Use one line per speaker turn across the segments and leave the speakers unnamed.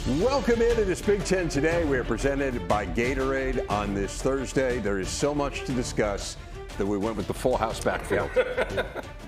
Welcome in to this Big Ten Today. We are presented by Gatorade on this Thursday. There is so much to discuss that we went with the full house backfield.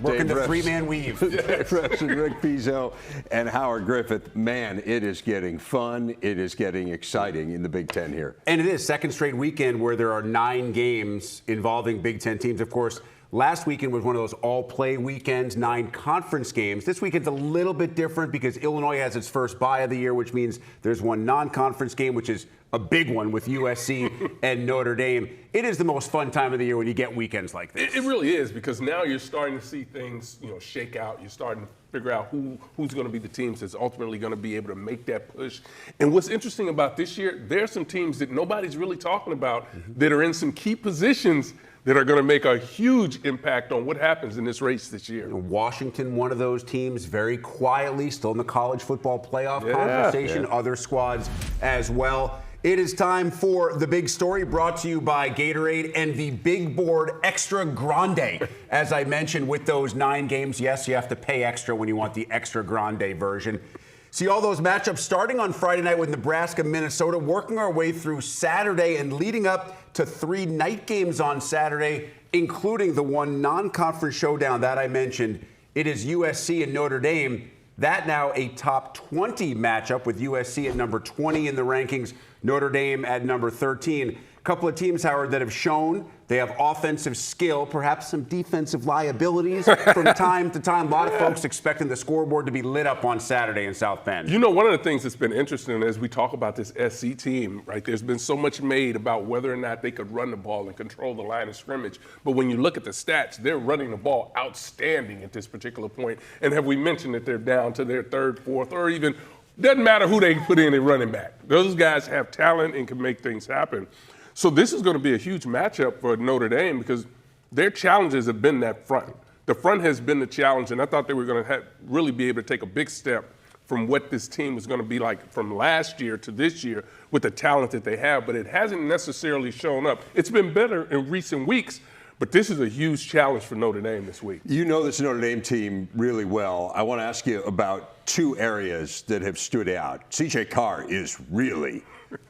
Working the three-man weave.
Dave Russ and Rick Pizzo and Howard Griffith. Man, it is getting fun. It is getting exciting in the Big Ten here.
And it is second straight weekend where there are 9 games involving Big Ten teams. Of course, last weekend was one of those all-play weekends, 9 conference games. This weekend's a little bit different because Illinois has its first bye of the year, which means there's one non-conference game, which is a big one with USC and Notre Dame. It is the most fun time of the year when you get weekends like this.
It really is, because now you're starting to see things, shake out. You're starting to figure out who's going to be the teams that's ultimately going to be able to make that push. And what's interesting about this year, there are some teams that nobody's really talking about that are in some key positions that are going to make a huge impact on what happens in this race this year.
Washington, one of those teams, very quietly still in the college football playoff conversation.
Yeah.
Other squads as well. It is time for the big story, brought to you by Gatorade and the Big Board Extra Grande. As I mentioned, with those 9 games, yes, you have to pay extra when you want the Extra Grande version. See all those matchups starting on Friday night with Nebraska, Minnesota, working our way through Saturday and leading up to 3 night games on Saturday, including the one non-conference showdown that I mentioned. It is USC and Notre Dame. That now a top 20 matchup with USC at number 20 in the rankings, Notre Dame at number 13. A couple of teams, Howard, that have shown they have offensive skill, perhaps some defensive liabilities from time to time. A lot of folks expecting the scoreboard to be lit up on Saturday in South Bend.
One of the things that's been interesting as we talk about this SC team, right, there's been so much made about whether or not they could run the ball and control the line of scrimmage. But when you look at the stats, they're running the ball outstanding at this particular point. And have we mentioned that they're down to their 3rd, 4th, or even doesn't matter who they put in at running back. Those guys have talent and can make things happen. So this is going to be a huge matchup for Notre Dame because their challenges have been that front. The front has been the challenge, and I thought they were going to really be able to take a big step from what this team was going to be like from last year to this year with the talent that they have, but it hasn't necessarily shown up. It's been better in recent weeks, but this is a huge challenge for Notre Dame this week.
You know this Notre Dame team really well. I want to ask you about 2 areas that have stood out. CJ Carr is really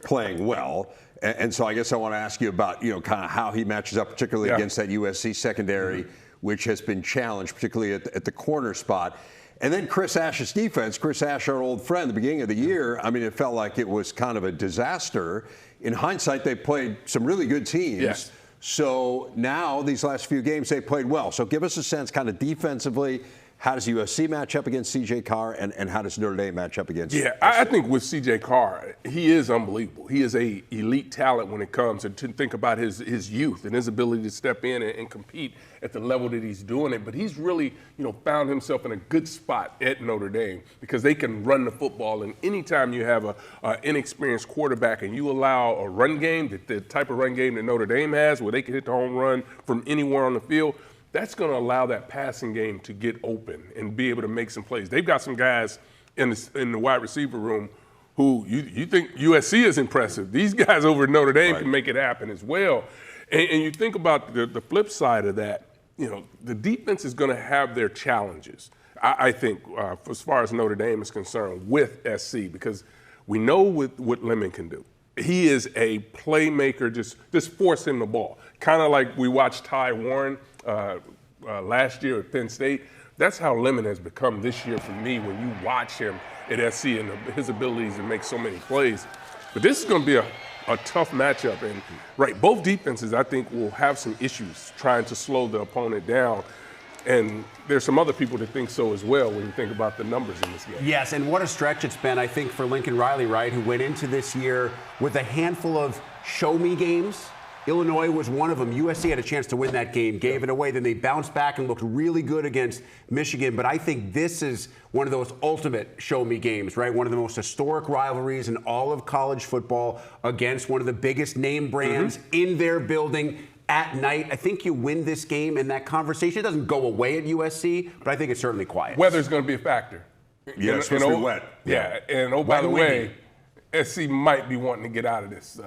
playing well. And so I guess I want to ask you about, kind of how he matches up, particularly against that USC secondary, which has been challenged, particularly at the corner spot. And then Chris Ash's defense. Chris Ash, our old friend, at the beginning of the year, I mean, it felt like it was kind of a disaster. In hindsight, they played some really good teams.
Yes.
So now, these last few games, they played well. So give us a sense, kind of defensively, how does USC match up against C.J. Carr, and how does Notre Dame match up against?
Yeah, I think with C.J. Carr, he is unbelievable. He is a elite talent when it comes to think about his youth and his ability to step in and compete at the level that he's doing it. But he's really, found himself in a good spot at Notre Dame because they can run the football. And anytime you have an inexperienced quarterback and you allow a run game, the type of run game that Notre Dame has, where they can hit the home run from anywhere on the field, that's going to allow that passing game to get open and be able to make some plays. They've got some guys in the wide receiver room who you think USC is impressive. These guys over at Notre Dame can make it happen as well. And you think about the flip side of that, the defense is going to have their challenges, I think, as far as Notre Dame is concerned with SC, because we know what Lemon can do. He is a playmaker, just force him the ball. Kind of like we watched Ty Warren last year at Penn State. That's how Lemon has become this year for me when you watch him at SC and his abilities to make so many plays. But this is going to be a tough matchup. And both defenses, I think, will have some issues trying to slow the opponent down. And there's some other people that think so as well when you think about the numbers in this game.
Yes, and what a stretch it's been, I think, for Lincoln Riley, right, who went into this year with a handful of show-me games. Illinois was one of them. USC had a chance to win that game, gave it away. Then they bounced back and looked really good against Michigan. But I think this is one of those ultimate show-me games, right? One of the most historic rivalries in all of college football against one of the biggest name brands in their building at night. I think you win this game, and that conversation doesn't go away at USC, but I think it's certainly quiet.
Weather's going to be a factor.
Yeah, it's supposed to be wet.
Yeah, and by the way, SC might be wanting to get out of this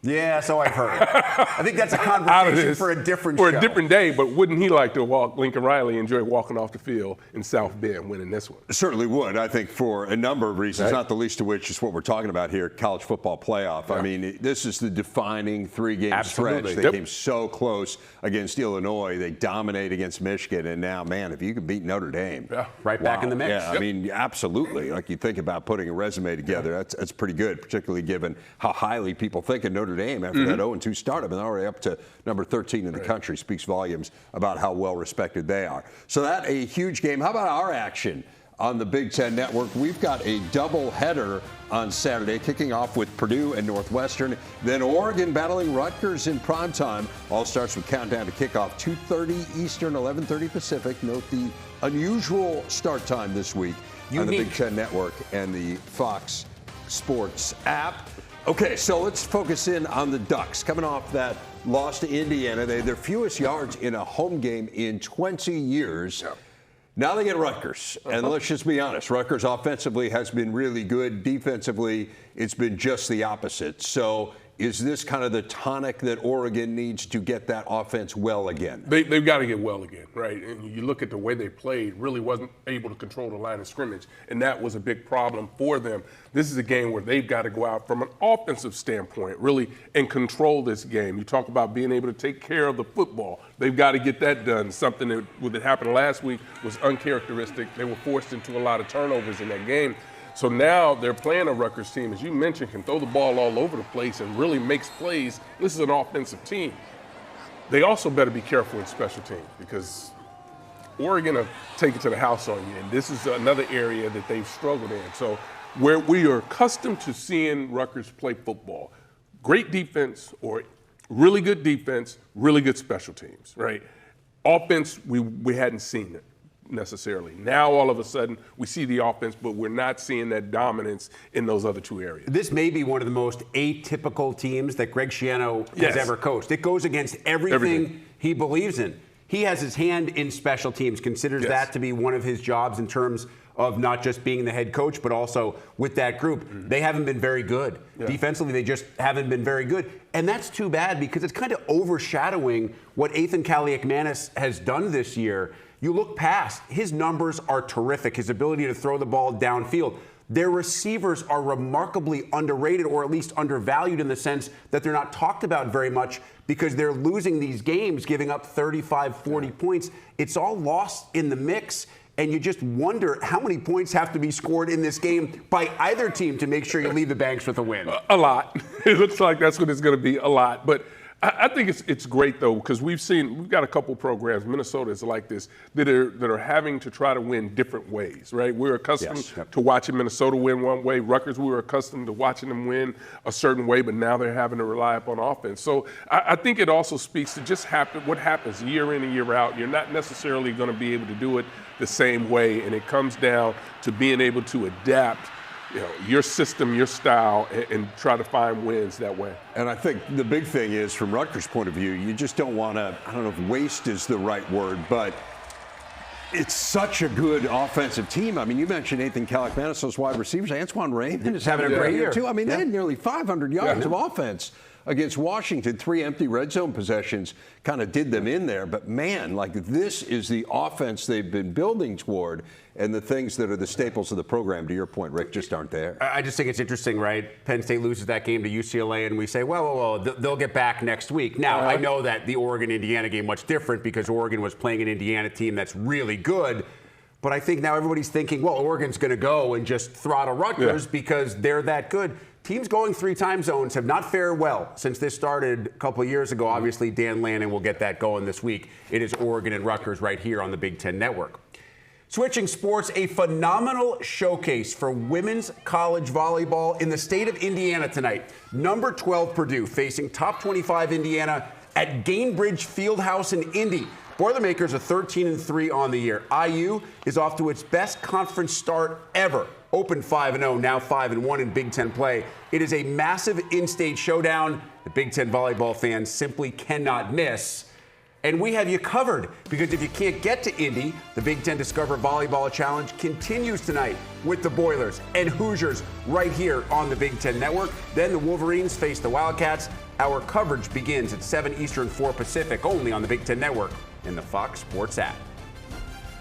Yeah, so I've heard. I think that's a conversation for a different show.
For a different day, but wouldn't he like to walk, Lincoln Riley enjoy walking off the field in South Bend winning this one?
Certainly would, I think, for a number of reasons,
Right.
not the least of which is what we're talking about here, college football playoff.
Yeah.
I mean, this is the defining three-game stretch.
Absolutely.
They
Yep.
came so close against Illinois. They dominate against Michigan, and now, man, if you can beat Notre Dame.
Yeah.
Right back in the mix.
Yeah,
Yep.
I mean, absolutely. Like you think about putting a resume together, that's pretty good, particularly given how highly people think of Notre Dame after that 0-2 start. I mean, they're already up to number 13 in the country. Speaks volumes about how well respected they are. So that a huge game. How about our action on the Big Ten Network? We've got a double header on Saturday, kicking off with Purdue and Northwestern. Then Oregon battling Rutgers in primetime. All starts with countdown to kickoff, 2:30 Eastern, 11:30 Pacific. Note the unusual start time this week on the Big Ten Network and the Fox Sports app. Okay, so let's focus in on the Ducks. Coming off that loss to Indiana, their fewest yards in a home game in 20 years.
Yeah.
Now they get Rutgers, and let's just be honest, Rutgers offensively has been really good. Defensively, it's been just the opposite. So is this kind of the tonic that Oregon needs to get that offense well again?
They've got to get well again, right? And you look at the way they played, really wasn't able to control the line of scrimmage, and that was a big problem for them. This is a game where they've got to go out from an offensive standpoint, really, and control this game. You talk about being able to take care of the football. They've got to get that done. Something that happened last week was uncharacteristic. They were forced into a lot of turnovers in that game. So now they're playing a Rutgers team, as you mentioned, can throw the ball all over the place and really makes plays. This is an offensive team. They also better be careful in special teams because Oregon will take it to the house on you, and this is another area that they've struggled in. So where we are accustomed to seeing Rutgers play football, great defense or really good defense, really good special teams, right? Offense, we hadn't seen it necessarily. Now, all of a sudden, we see the offense, but we're not seeing that dominance in those other two areas.
This may be one of the most atypical teams that Greg Schiano
Yes.
has ever coached. It goes against everything he believes in. He has his hand in special teams, considers
Yes.
that to be one of his jobs in terms of not just being the head coach, but also with that group. They haven't been very good.
Yeah.
Defensively, they just haven't been very good. And that's too bad because it's kind of overshadowing what Ethan Kaliakmanis has done this year. You look past, his numbers are terrific. His ability to throw the ball downfield. Their receivers are remarkably underrated or at least undervalued in the sense that they're not talked about very much because they're losing these games, giving up 35, 40 points. It's all lost in the mix. And you just wonder how many points have to be scored in this game by either team to make sure you leave the banks with a win.
A lot. It looks like that's what it's going to be, a lot. But I think it's great, though, because we've got a couple programs, Minnesota is like this, that are having to try to win different ways, right? We're accustomed to watching Minnesota win one way. Rutgers, we were accustomed to watching them win a certain way, but now they're having to rely upon offense. So I think it also speaks to just what happens year in and year out. You're not necessarily going to be able to do it the same way, and it comes down to being able to adapt your system, your style, and try to find wins that way.
And I think the big thing is, from Rutgers' point of view, you just don't want to, I don't know if waste is the right word, but it's such a good offensive team. I mean, you mentioned Ethan Kaliakmanis, those wide receivers. Antoine Raymond is having a great year, too. I mean, they had nearly 500 yards of offense against Washington. 3 empty red zone possessions kind of did them in there. But, man, like, this is the offense they've been building toward, and the things that are the staples of the program, to your point, Rick, just aren't there.
I just think it's interesting, right? Penn State loses that game to UCLA, and we say, well, they'll get back next week. Now, I know that the Oregon-Indiana game much different because Oregon was playing an Indiana team that's really good. But I think now everybody's thinking, well, Oregon's going to go and just throttle Rutgers because they're that good. Teams going 3 time zones have not fared well since this started a couple of years ago. Obviously, Dan Lannon will get that going this week. It is Oregon and Rutgers right here on the Big Ten Network. Switching sports, a phenomenal showcase for women's college volleyball in the state of Indiana tonight. Number 12 Purdue facing top 25 Indiana at Gainbridge Fieldhouse in Indy. Boilermakers are 13-3 on the year. IU is off to its best conference start ever. Opened 5-0, now 5-1 in Big Ten play. It is a massive in-state showdown. The Big Ten volleyball fans simply cannot miss. And we have you covered, because if you can't get to Indy, the Big Ten Discover Volleyball Challenge continues tonight with the Boilers and Hoosiers right here on the Big Ten Network. Then the Wolverines face the Wildcats. Our coverage begins at 7 Eastern, 4 Pacific, only on the Big Ten Network and the Fox Sports app.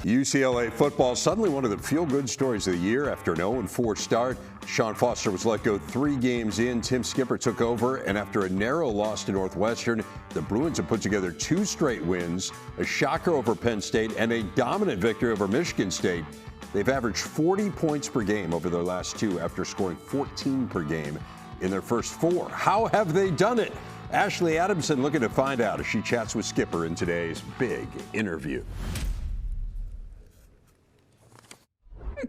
UCLA football, suddenly one of the feel-good stories of the year after an 0-4 start. Sean Foster was let go 3 games in. Tim Skipper took over, and after a narrow loss to Northwestern, the Bruins have put together 2 straight wins, a shocker over Penn State, and a dominant victory over Michigan State. They've averaged 40 points per game over their last 2 after scoring 14 per game in their first 4. How have they done it? Ashley Adamson looking to find out as she chats with Skipper in today's big interview.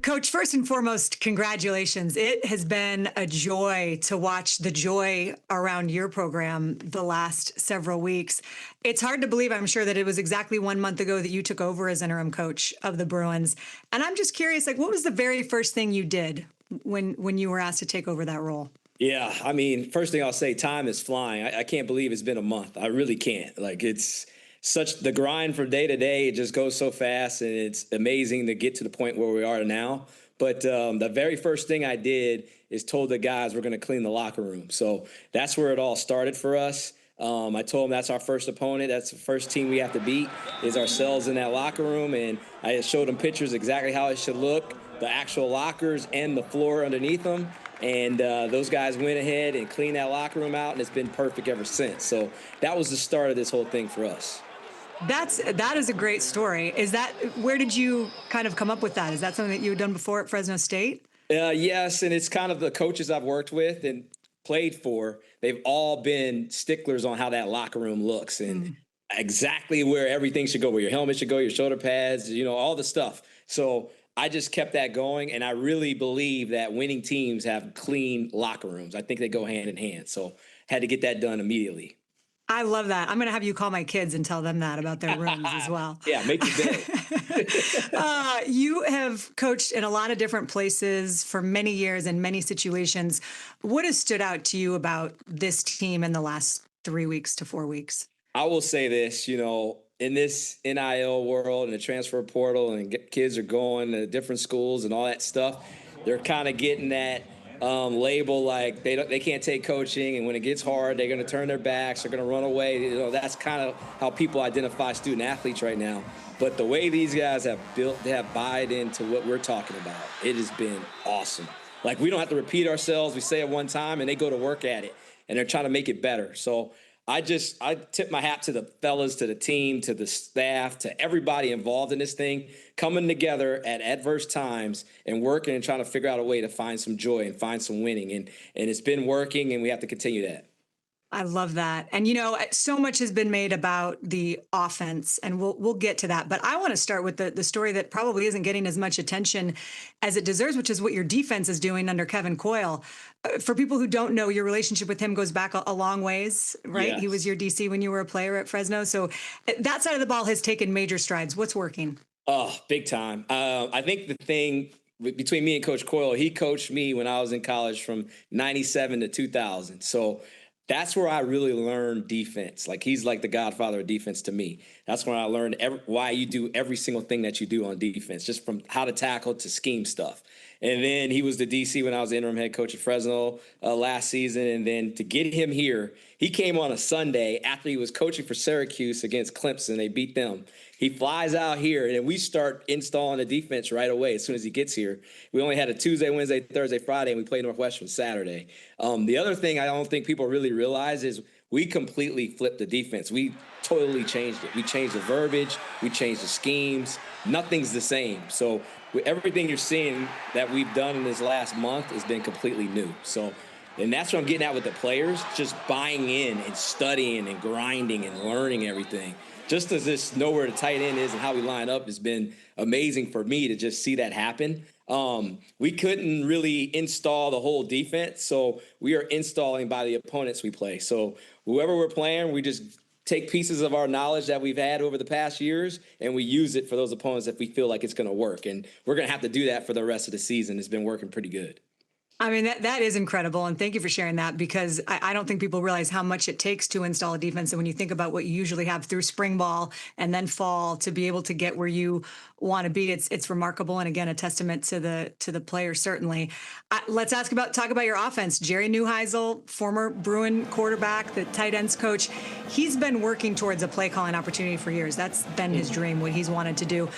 Coach, first and foremost, congratulations. It has been a joy to watch the joy around your program the last several weeks. It's hard to believe, I'm sure, that it was exactly 1 month ago that you took over as interim coach of the Bruins. And I'm just curious, what was the very first thing you did when you were asked to take over that role?
Yeah, I mean, first thing I'll say, time is flying. I can't believe it's been a month. I really can't. It's such the grind from day to day. It just goes so fast, and it's amazing to get to the point where we are now. But the very first thing I did is told the guys we're going to clean the locker room. So that's where it all started for us. I told them that's our first opponent. That's the first team we have to beat is ourselves in that locker room. And I showed them pictures exactly how it should look, the actual lockers and the floor underneath them. And those guys went ahead and cleaned that locker room out, and it's been perfect ever since. So that was the start of this whole thing for us.
That is a great story. Where did you kind of come up with that? Is that something that you had done before at Fresno State?
Yes, and it's kind of the coaches I've worked with and played for. They've all been sticklers on how that locker room looks and exactly where everything should go, where your helmet should go, your shoulder pads, all the stuff. So I just kept that going, and I really believe that winning teams have clean locker rooms. I think they go hand in hand. So had to get that done immediately.
I love that. I'm going to have you call my kids and tell them that about their rooms as well.
Yeah, make the day.
You have coached in a lot of different places for many years in many situations. What has stood out to you about this team in the last 3 weeks to 4 weeks?
I will say this, in this NIL world and the transfer portal and kids are going to different schools and all that stuff, they're kind of getting that label like they can't take coaching, and when it gets hard, they're going to turn their backs, they're going to run away. That's kind of how people identify student athletes right now. But the way these guys have bought into what we're talking about, it has been awesome. We don't have to repeat ourselves. We say it one time, and they go to work at it, and they're trying to make it better. So I tip my hat to the fellas, to the team, to the staff, to everybody involved in this thing, coming together at adverse times and working and trying to figure out a way to find some joy and find some winning. And it's been working, and we have to continue that.
I love that. And, so much has been made about the offense, and we'll get to that. But I want to start with the story that probably isn't getting as much attention as it deserves, which is what your defense is doing under Kevin Coyle. For people who don't know, your relationship with him goes back a long ways, right?
Yes.
He was your DC when you were a player at Fresno. So that side of the ball has taken major strides. What's working?
Oh, big time. I think the thing between me and Coach Coyle, he coached me when I was in college from 97 to 2000. So that's where I really learned defense. He's like the godfather of defense to me. That's when I learned why you do every single thing that you do on defense, just from how to tackle to scheme stuff. And then he was the DC when I was the interim head coach at Fresno last season. And then to get him here, he came on a Sunday after he was coaching for Syracuse against Clemson. They beat them. He flies out here, and we start installing the defense right away as soon as he gets here. We only had a Tuesday, Wednesday, Thursday, Friday, and we played Northwestern Saturday. The other thing I don't think people really realize is we completely flipped the defense. We totally changed it. We changed the verbiage. We changed the schemes. Nothing's the same. So everything you're seeing that we've done in this last month has been completely new. So, and that's what I'm getting at with the players, just buying in and studying and grinding and learning everything. Just as this know where the tight end is and how we line up has been amazing for me to just see that happen. We couldn't really install the whole defense, so we are installing by the opponents we play. So whoever we're playing, we just take pieces of our knowledge that we've had over the past years, and we use it for those opponents if we feel like it's going to work. And we're going to have to do that for the rest of the season. It's been working pretty good.
I mean, that is incredible. And thank you for sharing that, because I don't think people realize how much it takes to install a defense. And when you think about what you usually have through spring ball and then fall to be able to get where you want to be, it's remarkable. And again, a testament to the players, certainly. Let's talk about your offense. Jerry Neuheisel, former Bruin quarterback, the tight ends coach, he's been working towards a play calling opportunity for years. That's been his dream, what he's wanted to do.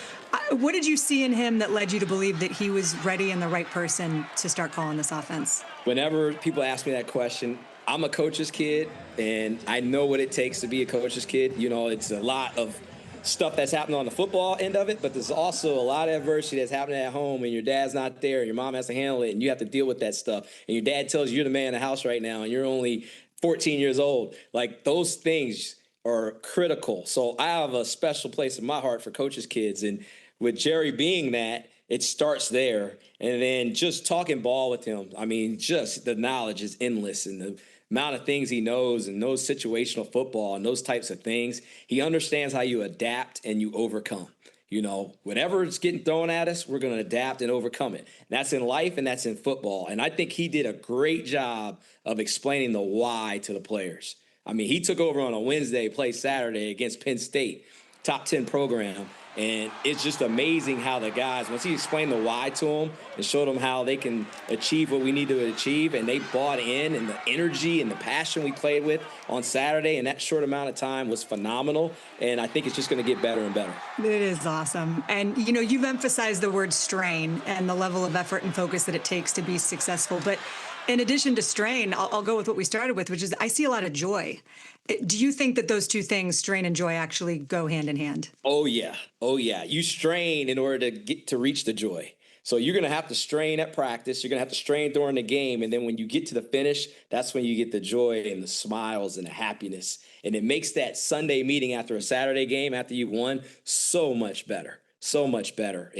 What did you see in him that led you to believe that he was ready and the right person to start calling this offense?
Whenever people ask me that question, I'm a coach's kid, and I know what it takes to be a coach's kid. You know, it's a lot of stuff that's happening on the football end of it, but there's also a lot of adversity that's happening at home, and your dad's not there, and your mom has to handle it, and you have to deal with that stuff. And your dad tells you you're the man in the house right now, and you're only 14 years old. Like, those things are critical. So I have a special place in my heart for coaches' kids, and with Jerry being that, it starts there. And then just talking ball with him, I mean, just the knowledge is endless, and the amount of things he knows and knows situational football and those types of things. He understands how you adapt and you overcome. You know, whatever is getting thrown at us, we're going to adapt and overcome it. And that's in life and that's in football. And I think he did a great job of explaining the why to the players. I mean, he took over on a Wednesday, played Saturday against Penn State, top 10 program. And it's just amazing how the guys, once he explained the why to them and showed them how they can achieve what we need to achieve, and they bought in, and the energy and the passion we played with on Saturday in that short amount of time was phenomenal. And I think it's just going to get better and better.
It is awesome. And, you know, you've emphasized the word strain and the level of effort and focus that it takes to be successful. But in addition to strain, I'll go with what we started with, which is I see a lot of joy. Do you think that those two things, strain and joy, actually go hand in hand?
Oh, yeah. Oh, yeah. You strain in order to get to reach the joy. So you're going to have to strain at practice. You're going to have to strain during the game. And then when you get to the finish, that's when you get the joy and the smiles and the happiness. And it makes that Sunday meeting after a Saturday game, after you've won, so much better. So much better.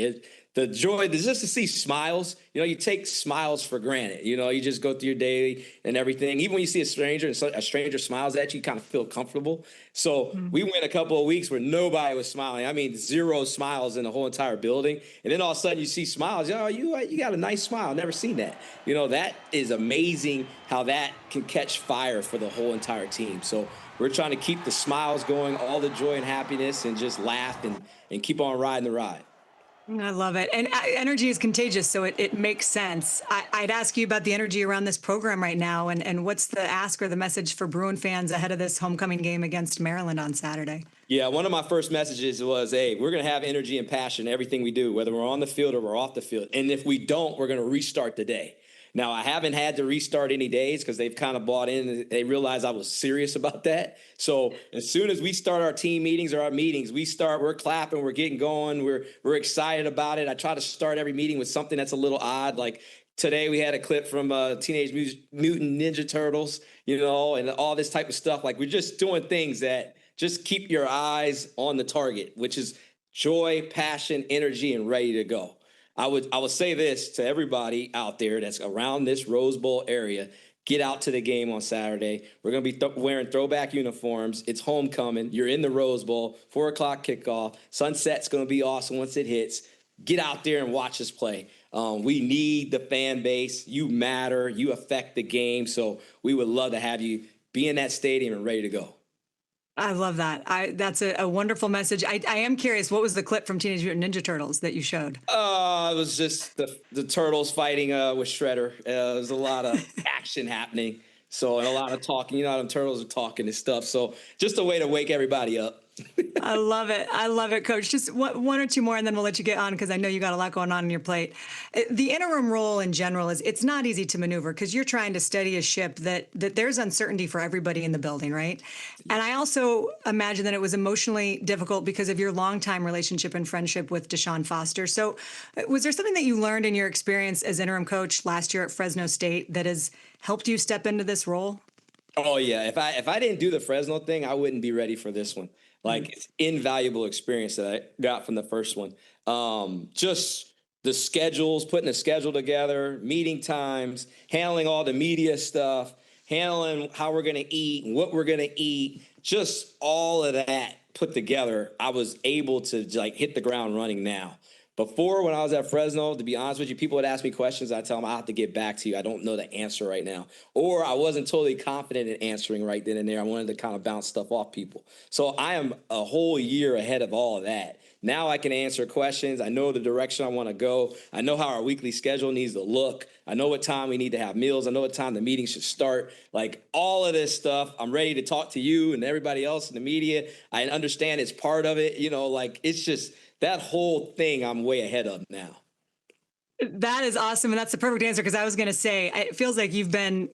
The joy is just to see smiles. You know, you take smiles for granted. You know, you just go through your day and everything. Even when you see a stranger and a stranger smiles at you, you kind of feel comfortable. So we went a couple of weeks where nobody was smiling. I mean, 0 smiles in the whole entire building. And then all of a sudden you see smiles. Oh, you got a nice smile. Never seen that. You know, that is amazing how that can catch fire for the whole entire team. So we're trying to keep the smiles going, all the joy and happiness, and just laugh and keep on riding the ride.
I love it. And energy is contagious, so it makes sense. I'd ask you about the energy around this program right now, and what's the ask or the message for Bruin fans ahead of this homecoming game against Maryland on Saturday?
Yeah, one of my first messages was, hey, we're going to have energy and passion in everything we do, whether we're on the field or we're off the field. And if we don't, we're going to restart the day. Now, I haven't had to restart any days because they've kind of bought in. They realized I was serious about that. So as soon as we start our team meetings or our meetings, we're clapping, we're getting going, we're excited about it. I try to start every meeting with something that's a little odd. Like today we had a clip from Teenage Mutant Ninja Turtles, you know, and all this type of stuff. Like we're just doing things that just keep your eyes on the target, which is joy, passion, energy, and ready to go. I would say this to everybody out there that's around this Rose Bowl area. Get out to the game on Saturday. We're going to be wearing throwback uniforms. It's homecoming. You're in the Rose Bowl, 4 o'clock kickoff. Sunset's going to be awesome once it hits. Get out there and watch us play. We need the fan base. You matter. You affect the game. So we would love to have you be in that stadium and ready to go.
I love that. That's a wonderful message. I am curious, what was the clip from Teenage Mutant Ninja Turtles that you showed?
It was just the turtles fighting with Shredder. There was a lot of action happening. So, and a lot of talking. You know how them turtles are talking and stuff. So just a way to wake everybody up.
I love it. I love it, Coach. Just one or two more, and then we'll let you get on because I know you got a lot going on your plate. The interim role in general it's not easy to maneuver because you're trying to steady a ship that there's uncertainty for everybody in the building, right? And I also imagine that it was emotionally difficult because of your longtime relationship and friendship with Deshaun Foster. So was there something that you learned in your experience as interim coach last year at Fresno State that has helped you step into this role?
Oh, yeah. If I didn't do the Fresno thing, I wouldn't be ready for this one. Like, it's invaluable experience that I got from the first one. Just the schedules, putting the schedule together, meeting times, handling all the media stuff, handling how we're going to eat and what we're going to eat, just all of that put together. I was able to like hit the ground running now. Before, when I was at Fresno, to be honest with you, people would ask me questions. I tell them I have to get back to you. I don't know the answer right now. Or I wasn't totally confident in answering right then and there. I wanted to kind of bounce stuff off people. So I am a whole year ahead of all of that. Now I can answer questions. I know the direction I want to go. I know how our weekly schedule needs to look. I know what time we need to have meals. I know what time the meeting should start. Like all of this stuff, I'm ready to talk to you and everybody else in the media. I understand it's part of it. Like it's just that whole thing I'm way ahead of now.
That is awesome. And that's the perfect answer, because I was going to say, it feels like you've been,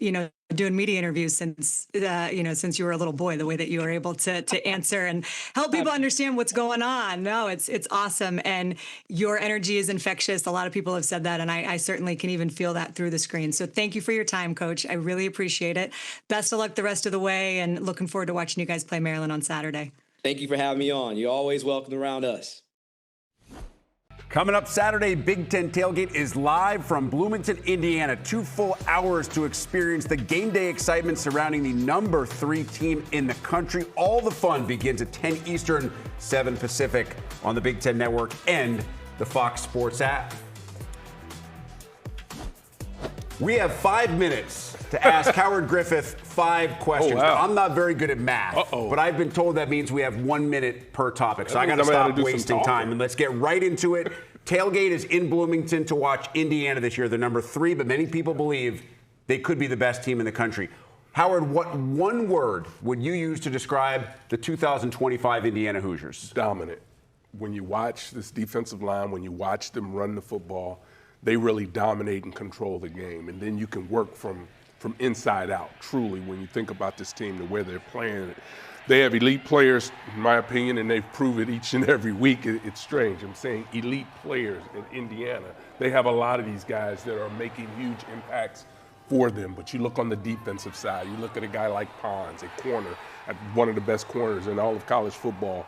doing media interviews since you were a little boy, the way that you were able to answer and help people understand what's going on. No, it's awesome. And your energy is infectious. A lot of people have said that, and I certainly can even feel that through the screen. So thank you for your time, Coach. I really appreciate it. Best of luck the rest of the way, and looking forward to watching you guys play Maryland on Saturday.
Thank you for having me on. You're always welcome around us.
Coming up Saturday, Big Ten Tailgate is live from Bloomington, Indiana. 2 full hours to experience the game day excitement surrounding the number 3 team in the country. All the fun begins at 10 Eastern, 7 Pacific on the Big Ten Network and the Fox Sports app. We have 5 minutes to ask Howard Griffith 5 questions.
Oh, wow.
I'm not very good at math, but I've been told that means we have 1 minute per topic. So I got to stop wasting time, and let's get right into it. Tailgate is in Bloomington to watch Indiana this year. They're number 3, but many people believe they could be the best team in the country. Howard, what one word would you use to describe the 2025 Indiana Hoosiers?
Dominant. When you watch this defensive line, when you watch them run the football, they really dominate and control the game. And then you can work from inside out, truly, when you think about this team, the way they're playing. They have elite players, in my opinion, and they've proved it each and every week. It's strange. I'm saying elite players in Indiana. They have a lot of these guys that are making huge impacts for them. But you look on the defensive side, you look at a guy like Pons, a corner, one of the best corners in all of college football,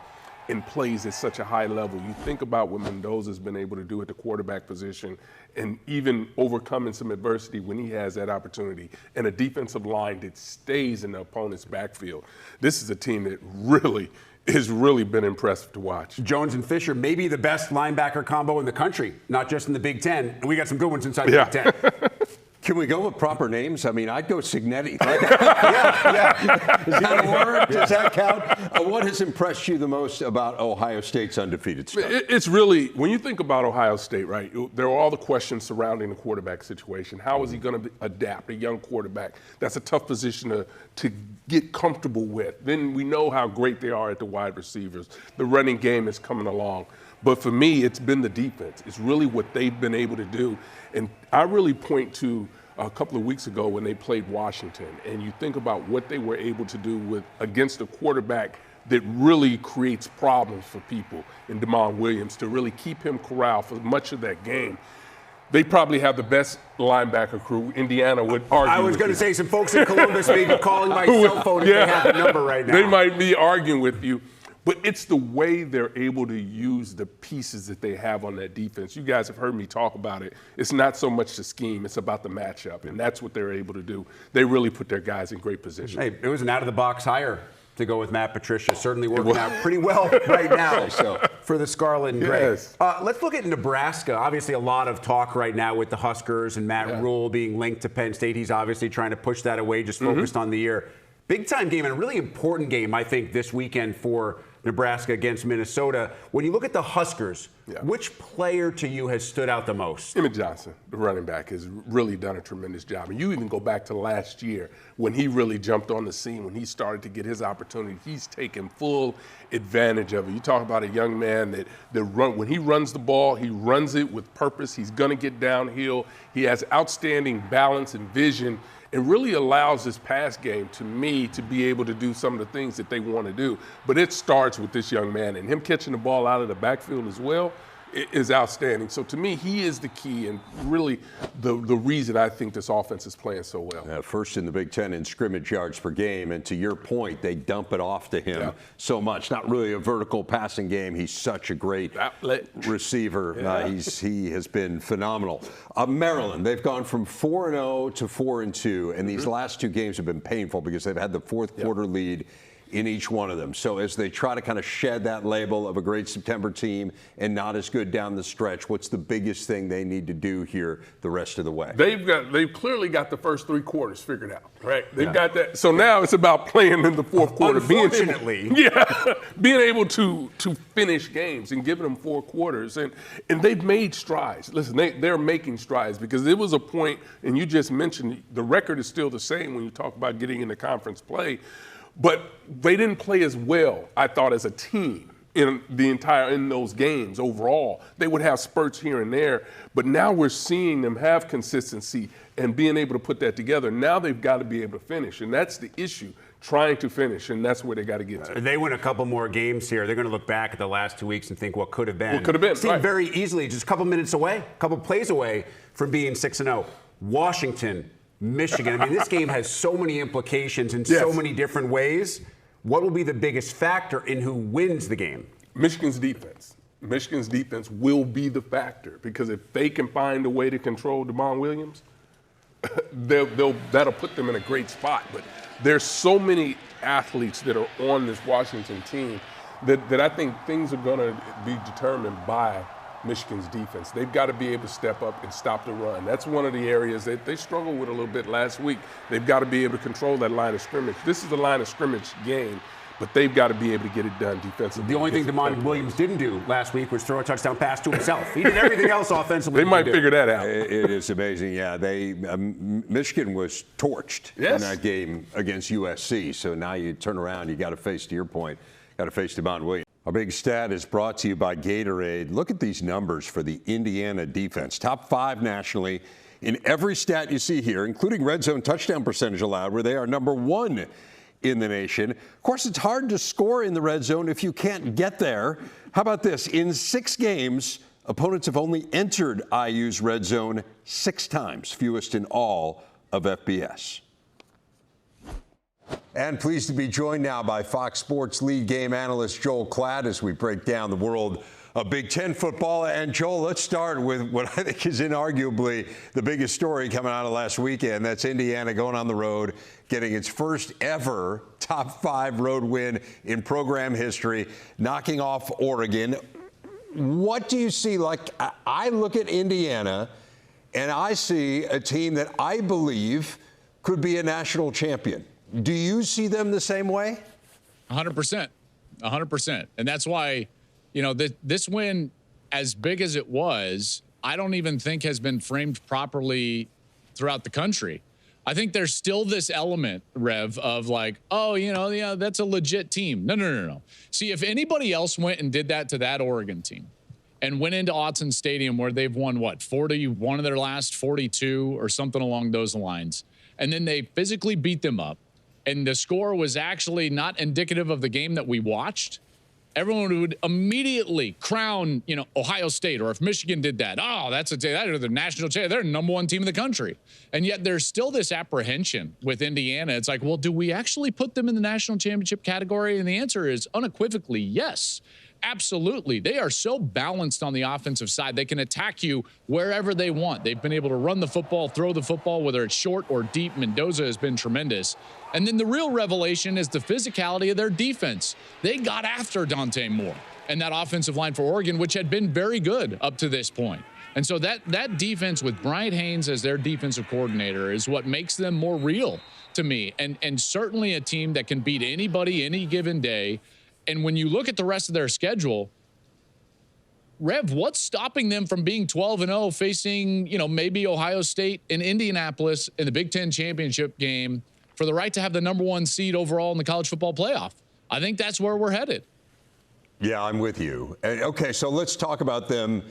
and plays at such a high level. You think about what Mendoza's been able to do at the quarterback position, and even overcoming some adversity when he has that opportunity, and a defensive line that stays in the opponent's backfield. This is a team that really has really been impressive to watch.
Jones and Fisher, maybe the best linebacker combo in the country, not just in the Big Ten. And we got some good ones inside the Big Ten.
Can we go with proper names? I mean, I'd go Signetti.
Yeah.
Is that a word? Does that count? What has impressed you the most about Ohio State's undefeated stuff?
It's really, when you think about Ohio State, right, there are all the questions surrounding the quarterback situation. How is he going to adapt, a young quarterback? That's a tough position to get comfortable with. Then we know how great they are at the wide receivers. The running game is coming along. But for me, it's been the defense. It's really what they've been able to do. And I really point to a couple of weeks ago when they played Washington, and you think about what they were able to do against a quarterback that really creates problems for people in Damon Williams, to really keep him corralled for much of that game. They probably have the best linebacker crew. Indiana would argue.
I was going to say some folks in Columbus may be calling my cell phone if they have the number right now.
They might be arguing with you. But it's the way they're able to use the pieces that they have on that defense. You guys have heard me talk about it. It's not so much the scheme, it's about the matchup, and that's what they're able to do. They really put their guys in great position.
Hey, it was an out-of-the-box hire to go with Matt Patricia. Certainly working out pretty well right now for the Scarlet and Gray.
Yes.
Let's look at Nebraska. Obviously, a lot of talk right now with the Huskers and Matt Rule being linked to Penn State. He's obviously trying to push that away, just focused on the year. Big-time game, and a really important game, I think, this weekend for Nebraska against Minnesota. When you look at the Huskers, which player to you has stood out the most?
Emmett Johnson, the running back, has really done a tremendous job. And you even go back to last year when he really jumped on the scene, when he started to get his opportunity. He's taken full advantage of it. You talk about a young man when he runs the ball, he runs it with purpose. He's going to get downhill. He has outstanding balance and vision. It really allows this pass game, to me, to be able to do some of the things that they want to do. But it starts with this young man, and him catching the ball out of the backfield as well is outstanding. So to me, he is the key, and really the reason I think this offense is playing so well.
First in the Big Ten in scrimmage yards per game, and to your point, they dump it off to him so much. Not really a vertical passing game. He's such a great receiver. He has been phenomenal. Maryland, they've gone from 4-0 to 4-2, and these last 2 games have been painful because they've had the fourth quarter lead in each one of them. So as they try to kind of shed that label of a great September team and not as good down the stretch, what's the biggest thing they need to do here the rest of the way?
They've clearly got the first 3 quarters figured out, right? They've got that. So now it's about playing in the fourth quarter.
Unfortunately.
Being able to finish games and giving them 4 quarters. And they've made strides. Listen, they're making strides because there was a point, and you just mentioned the record is still the same when you talk about getting into conference play. But they didn't play as well, I thought, as a team in those games overall. They would have spurts here and there, but now we're seeing them have consistency and being able to put that together. Now they've got to be able to finish, and that's the issue, trying to finish, and that's where they got to get to.
They win a couple more games here. They're going to look back at the last 2 weeks and think what could have been.
What could have been,
Seemed
right.
very easily, just a couple minutes away, a couple plays away from being 6-0. Washington, Michigan. I mean, this game has so many implications in so many different ways. What will be the biggest factor in who wins the game?
Michigan's defense. Michigan's defense will be the factor because if they can find a way to control DeMond Williams, that'll put them in a great spot. But there's so many athletes that are on this Washington team that I think things are going to be determined by Michigan's defense. They've got to be able to step up and stop the run. That's one of the areas that they struggled with a little bit last week. They've got to be able to control that line of scrimmage. This is a line of scrimmage game, but they've got to be able to get it done defensively.
The only thing DeMond Williams didn't do last week was throw a touchdown pass to himself. He did everything else offensively.
They might figure that out.
It is amazing. Yeah, Michigan was torched in that game against USC. So now you turn around, you got to face, to your point, got to face DeMond Williams. Our big stat is brought to you by Gatorade. Look at these numbers for the Indiana defense. Top 5 nationally in every stat you see here, including red zone touchdown percentage allowed, where they are number 1 in the nation. Of course, it's hard to score in the red zone if you can't get there. How about this? In 6 games, opponents have only entered IU's red zone 6 times, fewest in all of FBS. And pleased to be joined now by Fox Sports lead game analyst Joel Klatt as we break down the world of Big Ten football. And Joel, let's start with what I think is inarguably the biggest story coming out of last weekend. That's Indiana going on the road, getting its first ever top 5 road win in program history, knocking off Oregon. What do you see? Like, I look at Indiana and I see a team that I believe could be a national champion. Do you see them the same way?
100%. 100%. And that's why, you know, this win, as big as it was, I don't even think has been framed properly throughout the country. I think there's still this element, Rev, of like, oh, you know, yeah, that's a legit team. No. See, if anybody else went and did that to that Oregon team and went into Autzen Stadium where they've won, 41 of their last 42 or something along those lines, and then they physically beat them up, and the score was actually not indicative of the game that we watched, everyone would immediately crown, you know, Ohio State, or if Michigan did that, that are the national champion. They're the number 1 team in the country. And yet there's still this apprehension with Indiana. It's like, well, do we actually put them in the national championship category? And the answer is unequivocally yes. Absolutely. They are so balanced on the offensive side. They can attack you wherever they want. They've been able to run the football, throw the football, whether it's short or deep. Mendoza has been tremendous. And then the real revelation is the physicality of their defense. They got after Dante Moore and that offensive line for Oregon, which had been very good up to this point. And so that defense with Bryant Haynes as their defensive coordinator is what makes them more real to me. And certainly a team that can beat anybody any given day. And when you look at the rest of their schedule, Rev, what's stopping them from being 12-0, facing, you know, maybe Ohio State and Indianapolis in the Big Ten championship game for the right to have the number 1 seed overall in the college football playoff? I think that's where we're headed.
Yeah, I'm with you. Okay, so let's talk about them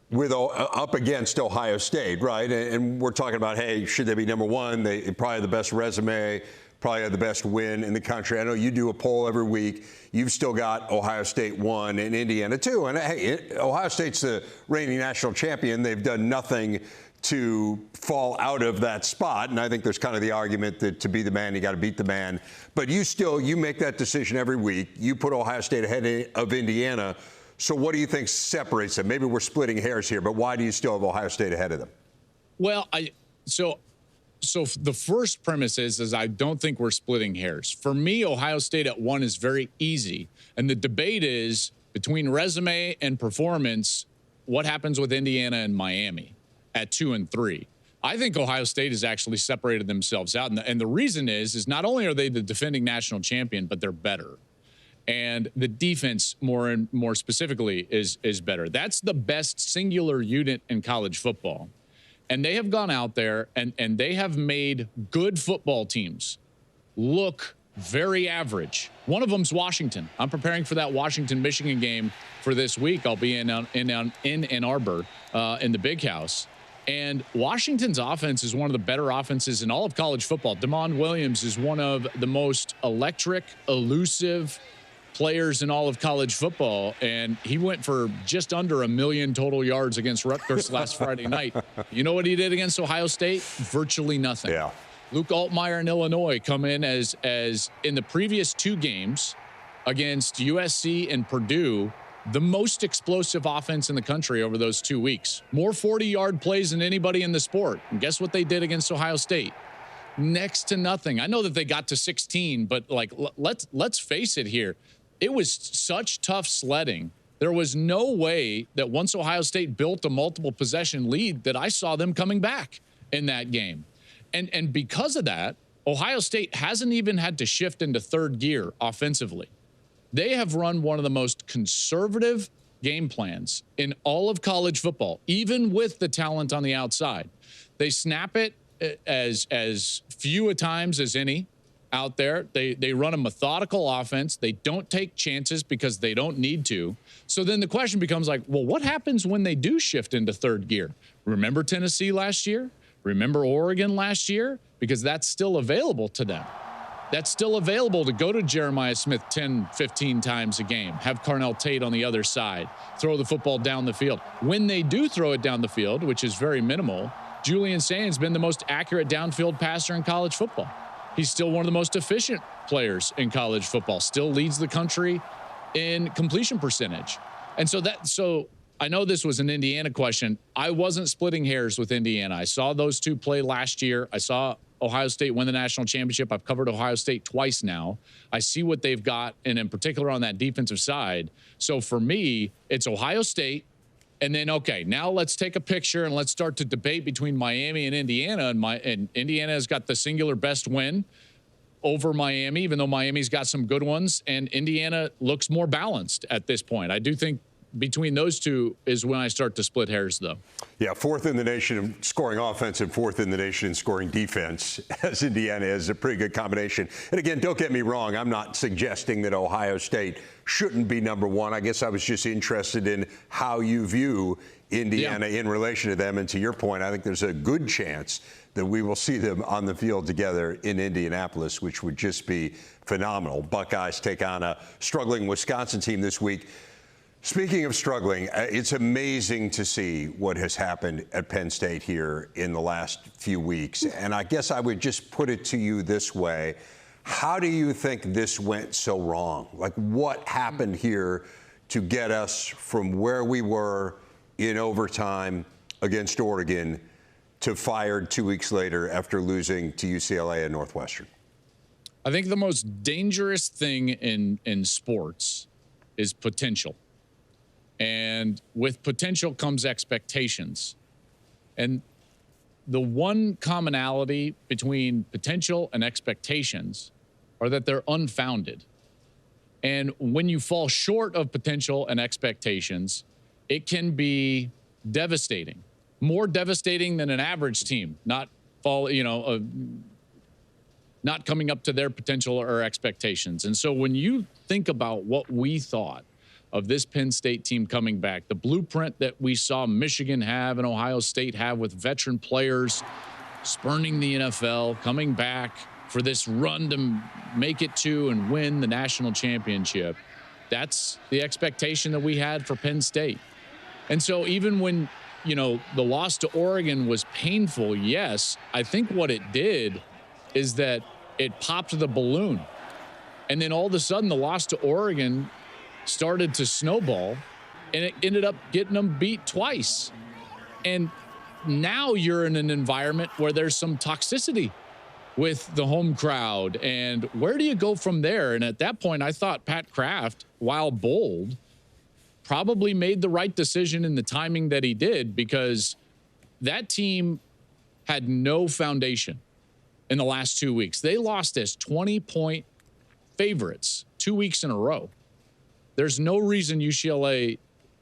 with up against Ohio State, right? And we're talking about, hey, should they be number 1? They probably have the best resume, probably have the best win in the country. I know you do a poll every week. You've still got Ohio State 1 and Indiana 2. And, hey, Ohio State's the reigning national champion. They've done nothing to fall out of that spot. And I think there's kind of the argument that to be the man, you got to beat the man. But you make that decision every week. You put Ohio State ahead of Indiana. So what do you think separates them? Maybe we're splitting hairs here, but why do you still have Ohio State ahead of them?
Well, So the first premise is I don't think we're splitting hairs. For me, Ohio State at 1 is very easy. And the debate is between resume and performance, what happens with Indiana and Miami at 2 and 3? I think Ohio State has actually separated themselves out. And the reason is not only are they the defending national champion, but they're better. And the defense, more specifically, is better. That's the best singular unit in college football. And they have gone out there and they have made good football teams look very average. One of them's Washington. I'm preparing for that Washington-Michigan game for this week. I'll be in Ann Arbor in the Big House. And Washington's offense is one of the better offenses in all of college football. Damon Williams is one of the most electric, elusive players in all of college football, and he went for just under 1 million total yards against Rutgers last Friday night. You know what he did against Ohio State? Virtually nothing.
Yeah.
Luke Altmaier in Illinois come in as in the previous 2 games against USC and Purdue, the most explosive offense in the country over those 2 weeks. More 40-yard plays than anybody in the sport. And guess what they did against Ohio State? Next to nothing. I know that they got to 16, but like let's face it here. It was such tough sledding. There was no way that once Ohio State built a multiple possession lead that I saw them coming back in that game. And because of that, Ohio State hasn't even had to shift into third gear offensively. They have run one of the most conservative game plans in all of college football, even with the talent on the outside. They snap it as few a times as any out there. They run a methodical offense. They don't take chances because they don't need to. So then the question becomes like, well, what happens when they do shift into third gear? Remember Tennessee last year? Remember Oregon last year? Because that's still available to them. That's still available to go to Jeremiah Smith 10, 15 times a game, have Carnell Tate on the other side, throw the football down the field. When they do throw it down the field, which is very minimal, Julian Sainz been the most accurate downfield passer in college football. He's still one of the most efficient players in college football, still leads the country in completion percentage. And so I know this was an Indiana question. I wasn't splitting hairs with Indiana. I saw those two play last year. I saw Ohio State win the national championship. I've covered Ohio State twice now. I see what they've got, and in particular on that defensive side. So for me, it's Ohio State. And then, okay, now let's take a picture and let's start to debate between Miami and Indiana. And Indiana has got the singular best win over Miami, even though Miami's got some good ones. And Indiana looks more balanced at this point. I do think between those two is when I start to split hairs, though.
Yeah, 4th in the nation in scoring offense and 4th in the nation in scoring defense, as Indiana is a pretty good combination. And again, don't get me wrong, I'm not suggesting that Ohio State shouldn't be number 1. I guess I was just interested in how you view Indiana in relation to them. And to your point, I think there's a good chance that we will see them on the field together in Indianapolis, which would just be phenomenal. Buckeyes take on a struggling Wisconsin team this week. Speaking of struggling, it's amazing to see what has happened at Penn State here in the last few weeks. And I guess I would just put it to you this way. How do you think this went so wrong? Like, what happened here to get us from where we were in overtime against Oregon to fired 2 weeks later after losing to UCLA and Northwestern?
I think the most dangerous thing in sports is potential. And with potential comes expectations. And the one commonality between potential and expectations are that they're unfounded. And when you fall short of potential and expectations, it can be devastating, more devastating than an average team, not coming up to their potential or expectations. And so when you think about what we thought of this Penn State team coming back, the blueprint that we saw Michigan have and Ohio State have with veteran players spurning the NFL, coming back for this run to make it to and win the national championship, that's the expectation that we had for Penn State. And so even when, the loss to Oregon was painful, yes, I think what it did is that it popped the balloon. And then all of a sudden the loss to Oregon started to snowball, and it ended up getting them beat twice. And now you're in an environment where there's some toxicity with the home crowd. And where do you go from there? And at that point, I thought Pat Kraft, while bold, probably made the right decision in the timing that he did, because that team had no foundation in the last 2 weeks. They lost as 20-point favorites 2 weeks in a row. There's no reason UCLA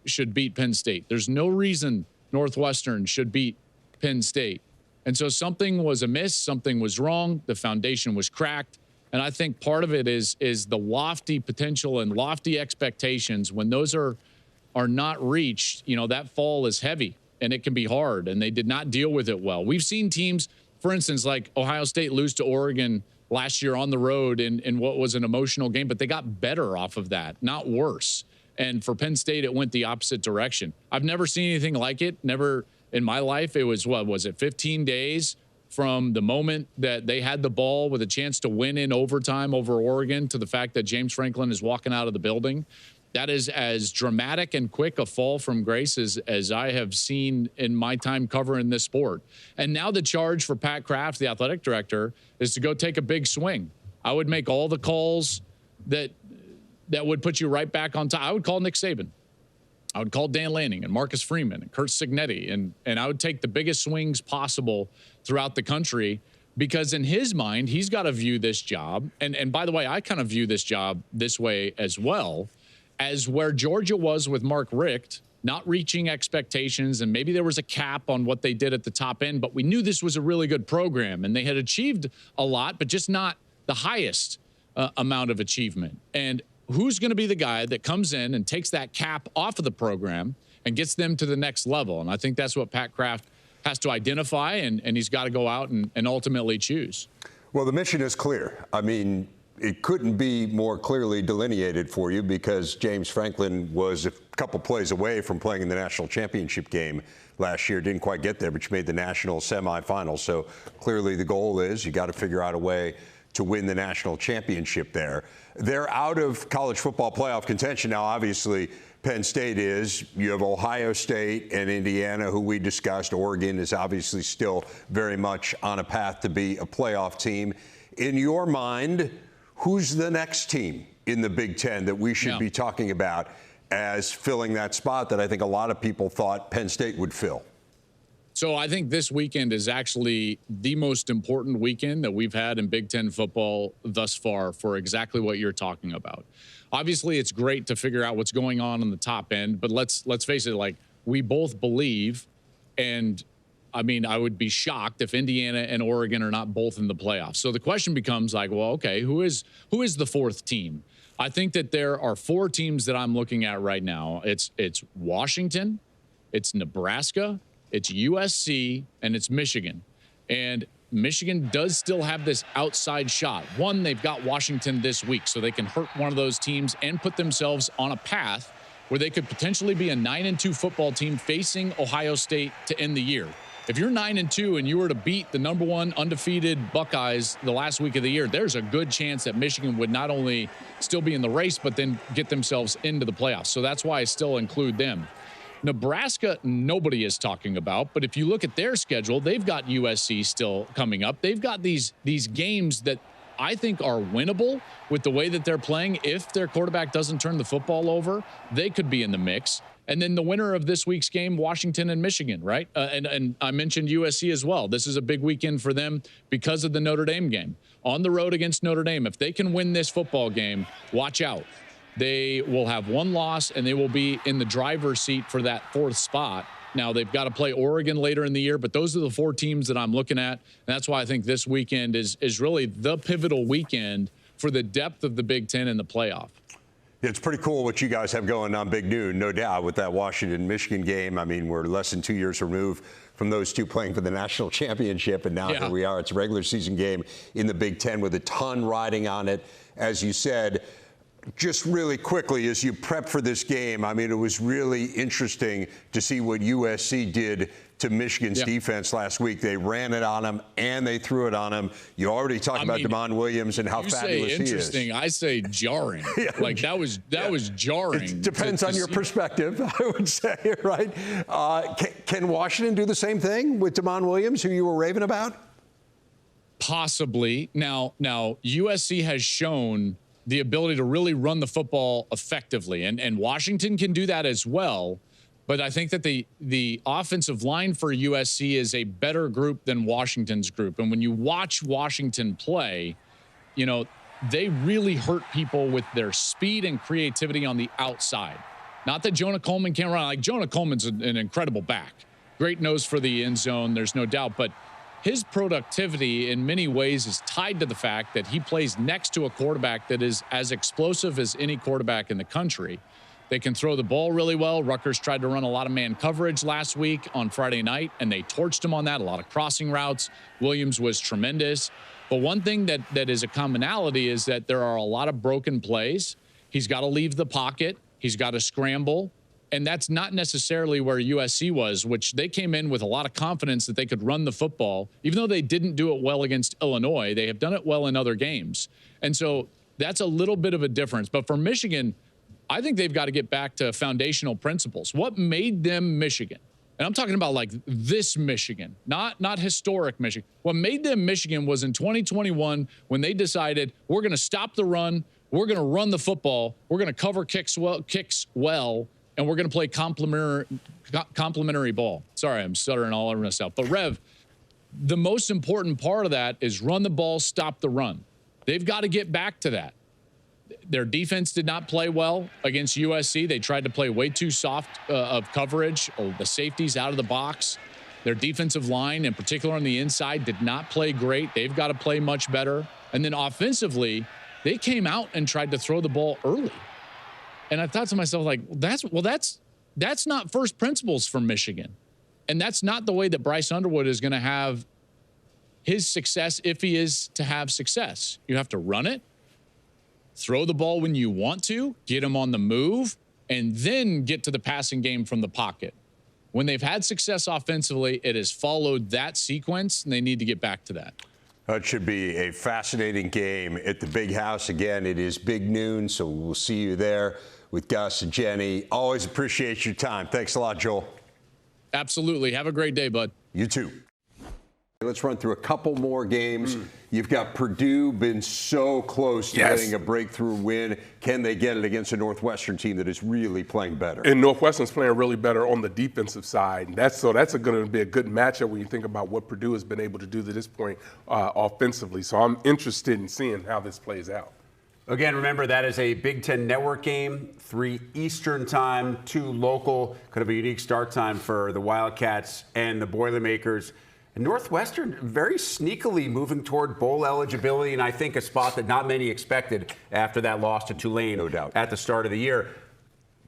should beat Penn State. There's no reason Northwestern should beat Penn State. And so something was amiss, something was wrong, the foundation was cracked. And I think part of it is the lofty potential and lofty expectations. When those are not reached, that fall is heavy and it can be hard, and they did not deal with it well. We've seen teams, for instance, like Ohio State lose to Oregon last year on the road in what was an emotional game, but they got better off of that, not worse. And for Penn State, it went the opposite direction. I've never seen anything like it. Never in my life. It was, 15 days from the moment that they had the ball with a chance to win in overtime over Oregon to the fact that James Franklin is walking out of the building. That is as dramatic and quick a fall from grace as I have seen in my time covering this sport. And now the charge for Pat Kraft, the athletic director, is to go take a big swing. I would make all the calls that would put you right back on top. I would call Nick Saban. I would call Dan Lanning and Marcus Freeman and Kurt Cignetti, and I would take the biggest swings possible throughout the country, because in his mind, he's got to view this job. And by the way, I kind of view this job this way as well, as where Georgia was with Mark Richt, not reaching expectations, and maybe there was a cap on what they did at the top end, but we knew this was a really good program, and they had achieved a lot, but just not the highest amount of achievement. And who's going to be the guy that comes in and takes that cap off of the program and gets them to the next level? And I think that's what Pat Kraft has to identify, and he's got to go out and ultimately choose.
Well, the mission is clear. I mean, it couldn't be more clearly delineated for you, because James Franklin was a couple plays away from playing in the national championship game last year. Didn't quite get there, but you made the national semifinals. So clearly the goal is you got to figure out a way to win the national championship there. They're out of college football playoff contention now. Obviously, Penn State is. You have Ohio State and Indiana, who we discussed. Oregon is obviously still very much on a path to be a playoff team. In your mind, who's the next team in the Big Ten that we should be talking about as filling that spot that I think a lot of people thought Penn State would fill?
So I think this weekend is actually the most important weekend that we've had in Big Ten football thus far for exactly what you're talking about. Obviously, it's great to figure out what's going on the top end, but let's face it, like, we both believe, and I mean, I would be shocked if Indiana and Oregon are not both in the playoffs. So the question becomes like, well, okay, who is the fourth team? I think that there are four teams that I'm looking at right now. It's Washington, it's Nebraska, it's USC, and it's Michigan. And Michigan does still have this outside shot. One, they've got Washington this week, so they can hurt one of those teams and put themselves on a path where they could potentially be a 9-2 football team facing Ohio State to end the year. If you're 9-2 and you were to beat the number one undefeated Buckeyes the last week of the year, there's a good chance that Michigan would not only still be in the race, but then get themselves into the playoffs. So that's why I still include them. Nebraska, nobody is talking about, but if you look at their schedule, they've got USC still coming up. They've got these games that I think are winnable with the way that they're playing. If their quarterback doesn't turn the football over, they could be in the mix. And then the winner of this week's game, Washington and Michigan, right? And I mentioned USC as well. This is a big weekend for them because of the Notre Dame game. On the road against Notre Dame, if they can win this football game, watch out. They will have one loss, and they will be in the driver's seat for that fourth spot. Now, they've got to play Oregon later in the year, but those are the four teams that I'm looking at. And that's why I think this weekend is really the pivotal weekend for the depth of the Big Ten in the playoff.
It's pretty cool what you guys have going on Big Noon, no doubt, with that Washington-Michigan game. I mean, we're less than 2 years removed from those two playing for the national championship, and now here we are. It's a regular season game in the Big Ten with a ton riding on it. As you said, just really quickly, as you prep for this game, I mean, it was really interesting to see what USC did to Michigan's defense last week. They ran it on them and they threw it on them. You already talked about Demond Williams and how fabulous he is.
Interesting. I say jarring. Like that was jarring.
It depends on your perspective, I would say, right? Can Washington do the same thing with Demond Williams, who you were raving about?
Possibly. Now USC has shown the ability to really run the football effectively, and Washington can do that as well. But I think that the offensive line for USC is a better group than Washington's group. And when you watch Washington play, you know, they really hurt people with their speed and creativity on the outside. Not that Jonah Coleman can't run. Like, Jonah Coleman's an incredible back. Great nose for the end zone, there's no doubt. But his productivity in many ways is tied to the fact that he plays next to a quarterback that is as explosive as any quarterback in the country. They can throw the ball really well. Rutgers tried to run a lot of man coverage last week on Friday night, and they torched him on that, a lot of crossing routes. Williams was tremendous. But one thing that is a commonality is that there are a lot of broken plays. He's got to leave the pocket. He's got to scramble. And that's not necessarily where USC was, which they came in with a lot of confidence that they could run the football. Even though they didn't do it well against Illinois, they have done it well in other games. And so that's a little bit of a difference. But for Michigan, I think they've got to get back to foundational principles. What made them Michigan? And I'm talking about like this Michigan, not historic Michigan. What made them Michigan was in 2021 when they decided we're going to stop the run, we're going to run the football, we're going to cover kicks well, and we're going to play complementary ball. Sorry, I'm stuttering all over myself. But Rev, the most important part of that is run the ball, stop the run. They've got to get back to that. Their defense did not play well against USC. They tried to play way too soft of coverage. The safeties out of the box. Their defensive line, in particular on the inside, did not play great. They've got to play much better. And then offensively, they came out and tried to throw the ball early. And I thought to myself, like, that's not first principles for Michigan. And that's not the way that Bryce Underwood is going to have his success if he is to have success. You have to run it. Throw the ball when you want to, get them on the move, and then get to the passing game from the pocket. When they've had success offensively, it has followed that sequence, and they need to get back to that.
It should be a fascinating game at the Big House. Again, it is big noon, so we'll see you there with Gus and Jenny. Always appreciate your time. Thanks a lot, Joel.
Absolutely. Have a great day, bud.
You too. Let's run through a couple more games. You've got Purdue been so close to getting a breakthrough win. Can they get it against a Northwestern team that is really playing better?
And Northwestern's playing really better on the defensive side. That's going to be a good matchup when you think about what Purdue has been able to do to this point offensively. So I'm interested in seeing how this plays out.
Again, remember, that is a Big Ten Network game, 3 Eastern time, 2 local. Could have a unique start time for the Wildcats and the Boilermakers. And Northwestern very sneakily moving toward bowl eligibility, and I think a spot that not many expected after that loss to Tulane,
no doubt,
at the start of the year.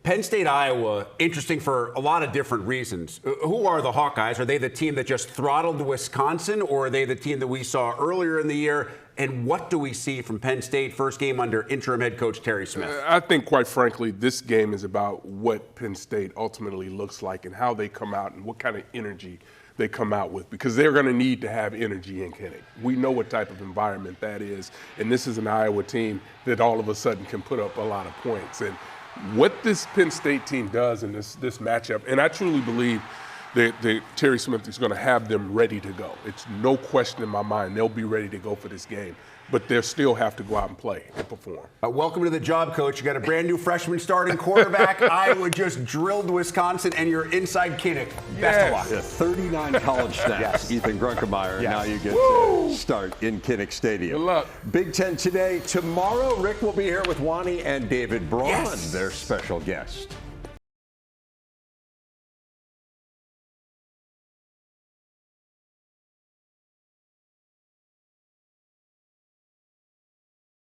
Penn State, Iowa, interesting for a lot of different reasons. Who are the Hawkeyes? Are they the team that just throttled Wisconsin, or are they the team that we saw earlier in the year? And what do we see from Penn State, first game under interim head coach Terry Smith?
I think, quite frankly, this game is about what Penn State ultimately looks like and how they come out and what kind of energy they come out with, because they're going to need to have energy in Kinnick. We know what type of environment that is, and this is an Iowa team that all of a sudden can put up a lot of points. And what this Penn State team does in this matchup, and I truly believe that Terry Smith is going to have them ready to go. It's no question in my mind they'll be ready to go for this game. But they'll still have to go out and play and perform.
Welcome to the job, Coach. You got a brand new freshman starting quarterback. Iowa just drilled Wisconsin, and you're inside Kinnick. Best of luck.
Yeah, 39 college snaps.
Yes.
Ethan Grunkemeyer.
Yes.
Now you get to start in Kinnick Stadium.
Good luck.
Big Ten today. Tomorrow, Rick will be here with Wani and David Braun,
yes,
their special guest.